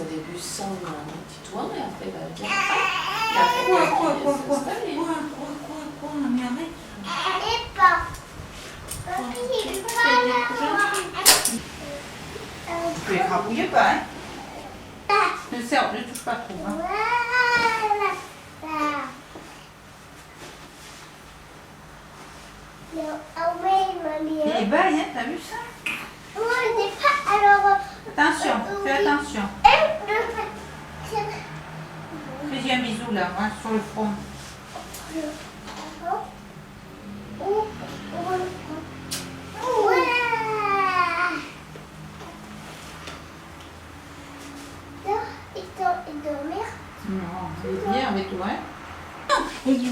au début sans Titouan et après il va dire Quoi, mais arrête. Tu écrabouilles pas, hein. Ne touche pas trop, hein. Il est bail, hein, t'as vu ça? Attention, fais attention. Fais-y un bisou là, hein, sur le front. Non, il est bien avec toi, hein. Et du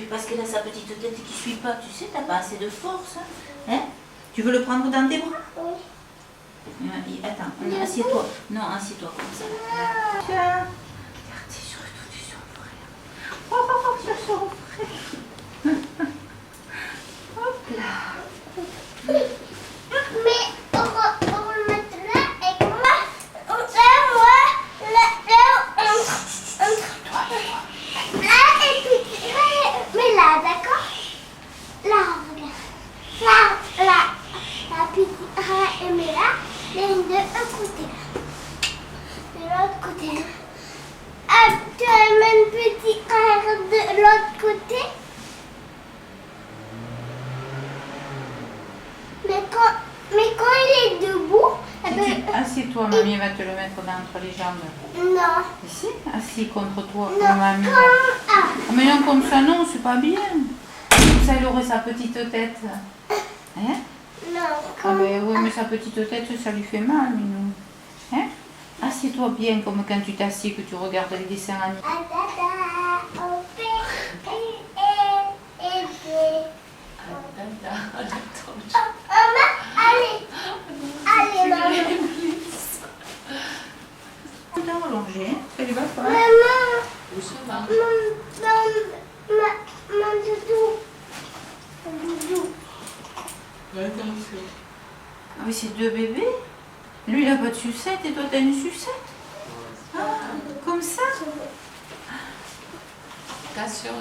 parce qu'elle a sa petite tête qui suit pas, tu sais, t'as pas assez de force. Hein? Tu veux le prendre dans tes bras? Oui. Attends, assieds-toi. Non, assieds-toi comme ça. Tiens. Regarde, c'est surtout du son frère. Oh, c'est son frère. Hop là. Mais on va le mettre là et moi, là et puis mais là, d'accord? Là, regarde. Là. La petite et mais là, les deux un côté. De l'autre côté. Ah, tu as le même petit frère de l'autre côté? Mais quand il est debout, Assieds-toi, mamie va te le mettre entre les jambes. non. Ici, assis contre toi, Non, comme mamie. ah, Mais non, comme ça, non, c'est pas bien. Comme ça, il aurait sa petite tête. Hein? non, Ah ben oui, mais sa petite tête, ça lui fait mal, Minou. Hein? Assieds-toi bien, comme quand tu t'assieds, que tu regardes les dessins animés. on fait maman, allez, maman. T'as allongé, hein? Salut, va pas. Maman, doucement. mon doudou. Mon doudou. Attention. Ah oui, c'est deux bébés. Lui, il a pas de sucette et toi, t'as une sucette. Ah, comme ça. Attention,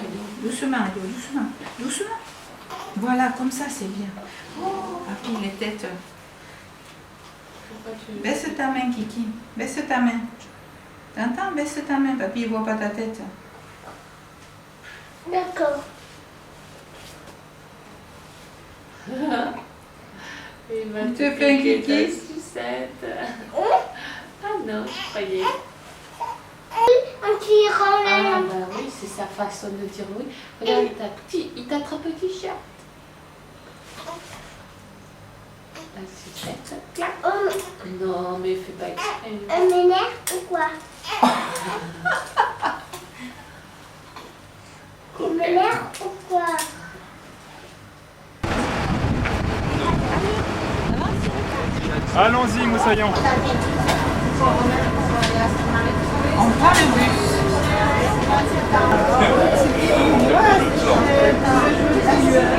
Doucement, Edo, doucement. Doucement. Voilà, comme ça, c'est bien. Oh, papy, les têtes. Baisse ta main, Kiki. Baisse ta main. T'entends? Baisse ta main. Papy, il voit pas ta tête. D'accord. Il va Il te te fait un piquer kiki. ta sucette. Ah non, je croyais. En tirant Ah la main. bah oui, c'est sa façon de dire oui. Regarde, il t'attrape un t-shirt. La sucette. Clac. Non, mais fais pas exprès. Un ménère ou quoi? Un ménère ou quoi? Allons-y, Moussaillon. On prend le bus.